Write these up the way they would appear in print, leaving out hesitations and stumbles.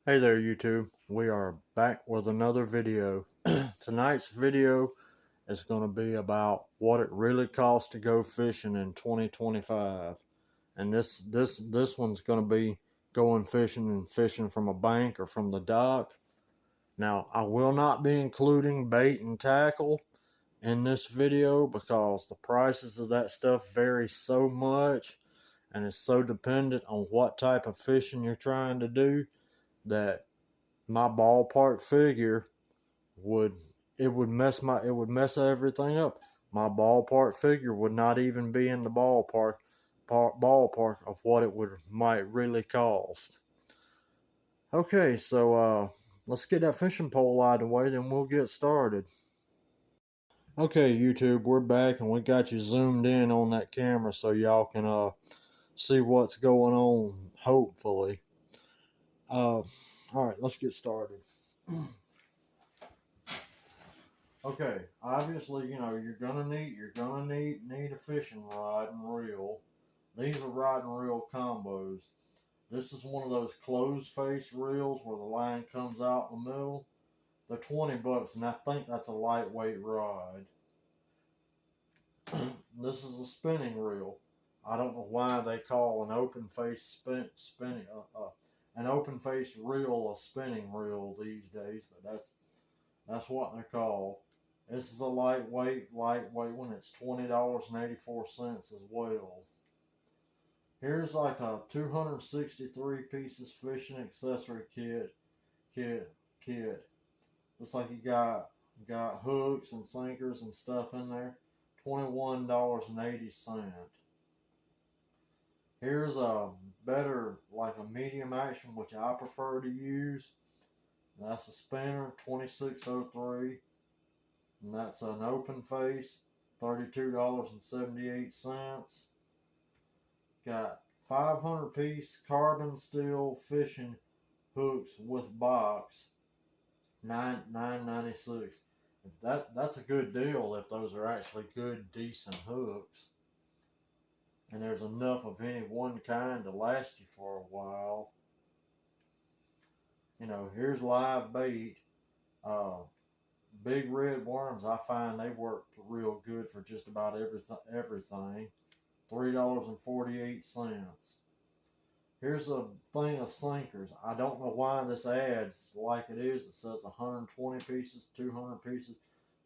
Hey there YouTube, we are back with another video. Tonight's video is going to be about what it really costs to go fishing in 2025. And this one's going to be going fishing and fishing from a bank or from the dock. Now, I will not be including bait and tackle in this video because the prices of that stuff vary so much and it's so dependent on what type of fishing you're trying to do that my ballpark figure would it would mess everything up. My ballpark figure would not even be in the ballpark of what it would might really cost. Okay, so let's get that fishing pole out of the way, then we'll get started. Okay, YouTube, we're back and we got you zoomed in on that camera so y'all can see what's going on, hopefully. All right, let's get started. Okay, obviously, you're gonna need a fishing rod and reel. These are rod and reel combos. This is one of those closed face reels where the line comes out in the middle. They're 20 bucks, and I think that's a lightweight rod. This is a spinning reel. I don't know why they call an open face an open face reel a spinning reel these days, but that's what they're called. This is a lightweight one. It's $20.84 as well. Here's like a 263 pieces fishing accessory kit. Looks like you got hooks and sinkers and stuff in there. $21.80. Here's a better, like a medium action, which I prefer to use. That's a spinner, 2603. And that's an open face, $32.78. Got 500 piece carbon steel fishing hooks with box, $9.96. That's a good deal if those are actually good, decent hooks. And there's enough of any one kind to last you for a while. Here's live bait. Big red worms, I find they work real good for just about everything. $3.48. Here's a thing of sinkers. I don't know why this ad's like it is. It says 120 pieces, 200 pieces,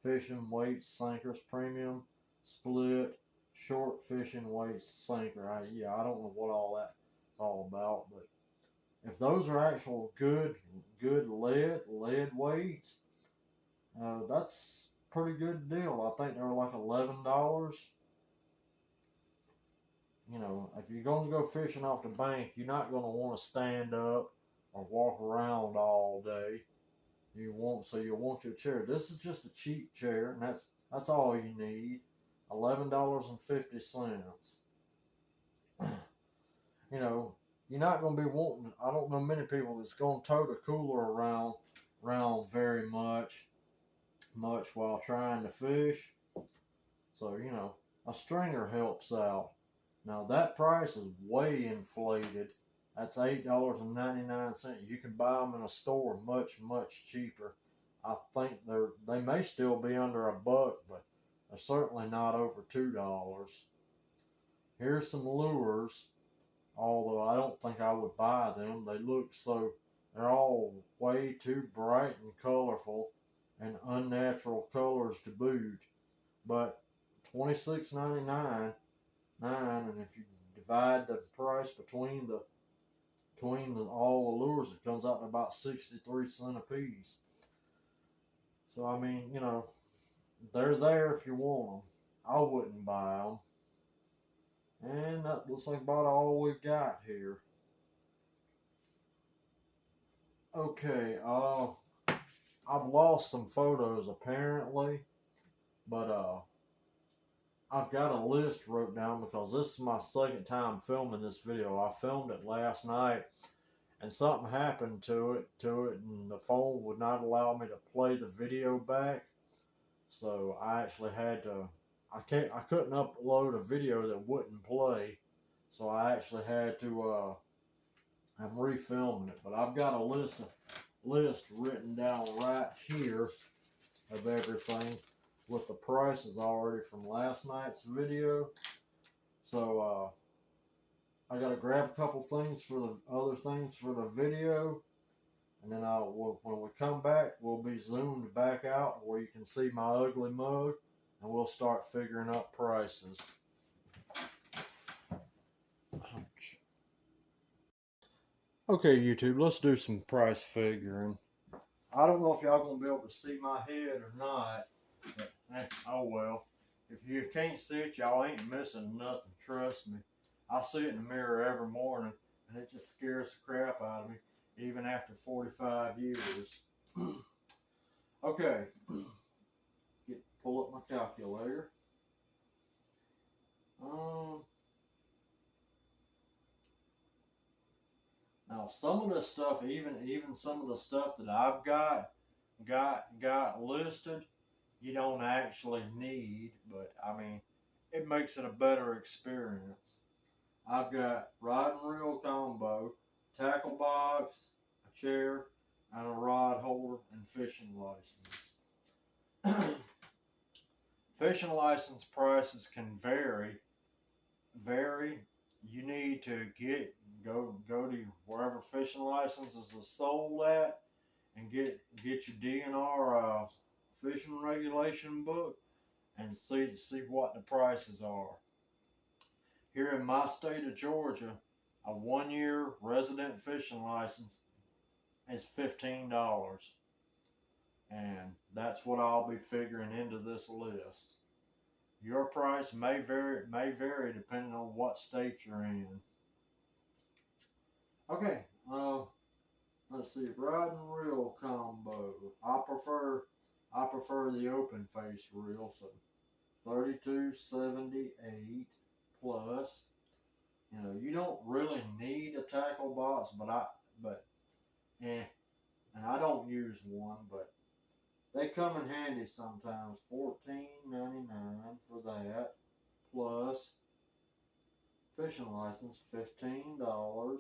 fishing weights, sinkers, premium, split, short fishing weights, sinker. I don't know what all that's all about, but if those are actual good lead weights, that's a pretty good deal. I think they're like $11. If you're going to go fishing off the bank, you're not going to want to stand up or walk around all day. You'll want your chair. This is just a cheap chair, and that's all you need. $11.50. You're not going to be wanting. I don't know many people that's going to tote a cooler around very much while trying to fish. So a stringer helps out. Now that price is way inflated. That's $8.99. You can buy them in a store much cheaper. I think they may still be under $1, but they're certainly not over $2. Here's some lures, although I don't think I would buy them. They're all way too bright and colorful and unnatural colors to boot. But $26.99, and if you divide the price between all the lures, it comes out to about 63 cents a piece. So I mean, they're there if you want them. I wouldn't buy them. And that looks like about all we've got here. Okay, I've lost some photos apparently, but I've got a list wrote down because this is my second time filming this video. I filmed it last night and something happened to it and the phone would not allow me to play the video back. So I actually had to, I couldn't upload a video that wouldn't play. So I actually had I'm refilming it, but I've got a list written down right here of everything with the prices already from last night's video. So I gotta grab a couple things for the other things for the video, and then when we come back, we'll be zoomed back out where you can see my ugly mug, and we'll start figuring up prices. Ouch. Okay, YouTube, let's do some price figuring. I don't know if y'all gonna be able to see my head or not, but oh well. If you can't see it, y'all ain't missing nothing, trust me. I see it in the mirror every morning, and it just scares the crap out of me, even after 45 years. Okay, pull up my calculator. Now some of this stuff, even some of the stuff that I've got listed, you don't actually need, but I mean, it makes it a better experience. I've got rod and reel combo, tackle box, a chair, and a rod holder and fishing license. Fishing license prices can vary. You need to go to wherever fishing licenses are sold at and get your DNR fishing regulation book and see what the prices are. Here in my state of Georgia, a 1-year resident fishing license is $15, and that's what I'll be figuring into this list. Your price may vary depending on what state you're in. Okay, let's see, rod and reel combo. I prefer the open face reel, so $32.78 plus. You know, you don't really need a tackle box, and I don't use one, but they come in handy sometimes. $14.99 for that, plus fishing license $15,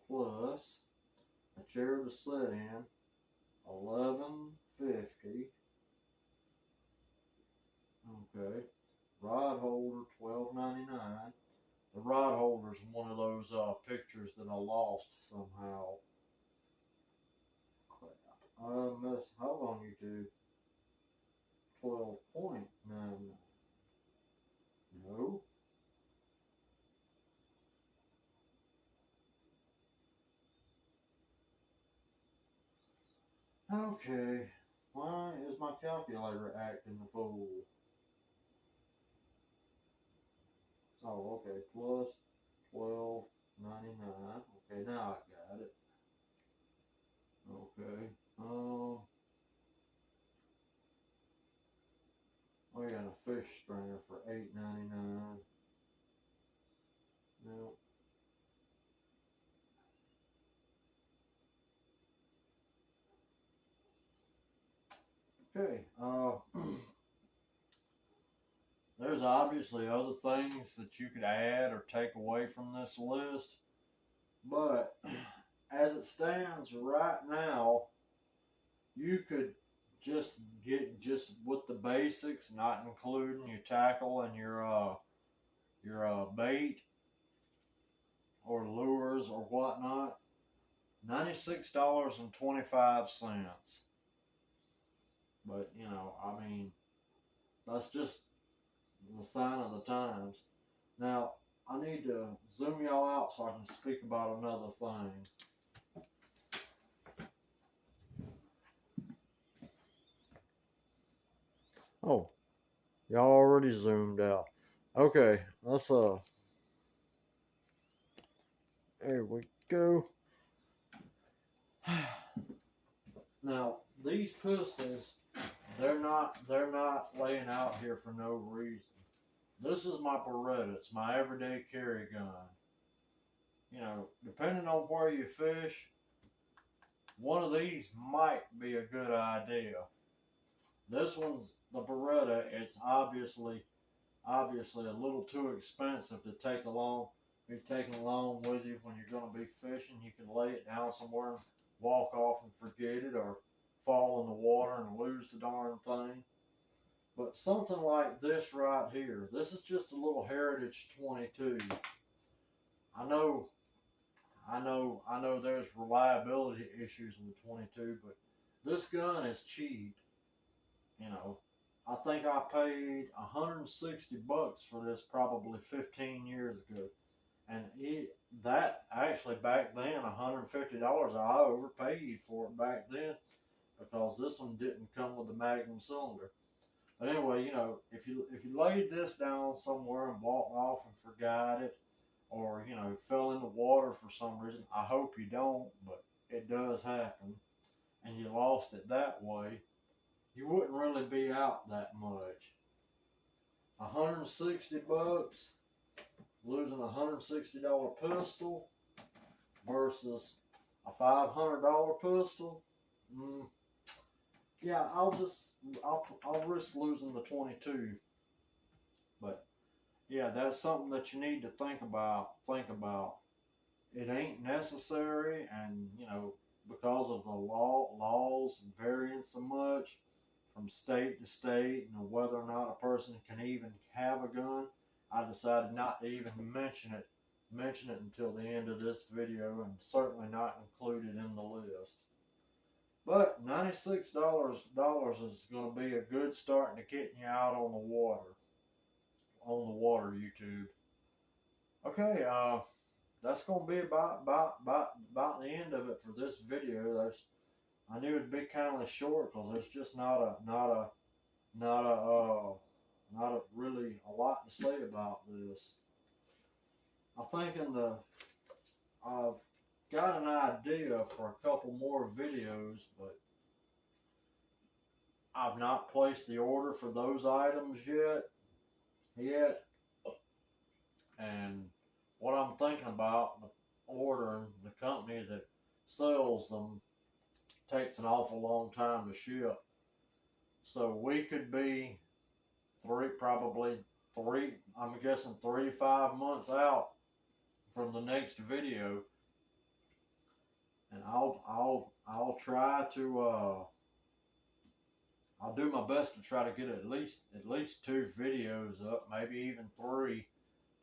plus a chair to sit in $11.50. Okay, rod holder $12.99. The rod holder's one of those pictures that I lost somehow. Crap. How long you do? 12.99. No. Okay. Why is my calculator acting a fool? Oh, okay. Plus $12.99. Okay, now I got it. Okay. We got a fish stringer for $8.99. No. Okay. There's obviously other things that you could add or take away from this list, but as it stands right now, you could just get with the basics, not including your tackle and your bait or lures or whatnot, $96.25. But you know, I mean, that's just the sign of the times. Now, I need to zoom y'all out so I can speak about another thing. Oh, y'all already zoomed out. Okay, let's there we go. Now, these pistols, they're not laying out here for no reason. This is my Beretta. It's my everyday carry gun. You know, depending on where you fish, one of these might be a good idea. This one's the Beretta. It's obviously a little too expensive to take along be taken along with you when you're going to be fishing. You can lay it down somewhere and walk off and forget it, or fall in the water and lose the darn thing. But something like this right here, this is just a little Heritage 22. I know there's reliability issues with the 22, but this gun is cheap. You know, I think I paid $160 for this probably 15 years ago. And that actually back then, $150, I overpaid for it back then, because this one didn't come with the Magnum cylinder. But anyway, you know, if you laid this down somewhere and walked off and forgot it, or, you know, fell in the water for some reason, I hope you don't, but it does happen, and you lost it that way, you wouldn't really be out that much. $160, losing a $160 pistol versus a $500 pistol. Yeah, I'll risk losing the 22. But yeah, that's something that you need to think about. It ain't necessary, and you know, because of the laws and varying so much from state to state, and whether or not a person can even have a gun, I decided not to even mention it until the end of this video, and certainly not include it in the list. But $96 is going to be a good start to getting you out on the water, YouTube. Okay, that's going to be about the end of it for this video. I knew it'd be kind of short, because there's just not really a lot to say about this. I'm thinking I've got an idea for a couple more videos, but I've not placed the order for those items yet. And what I'm thinking about ordering, the company that sells them takes an awful long time to ship. So we could be probably 3 to 5 months out from the next video. And I'll try to I'll do my best to try to get at least 2 videos up, maybe even three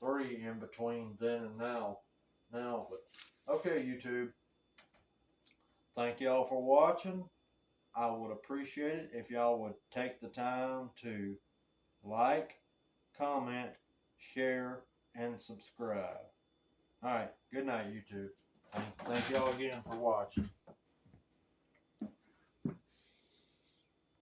in between then and now. But okay, YouTube, thank y'all for watching. I would appreciate it if y'all would take the time to like, comment, share, and subscribe. Alright, good night, YouTube. Thank y'all again for watching.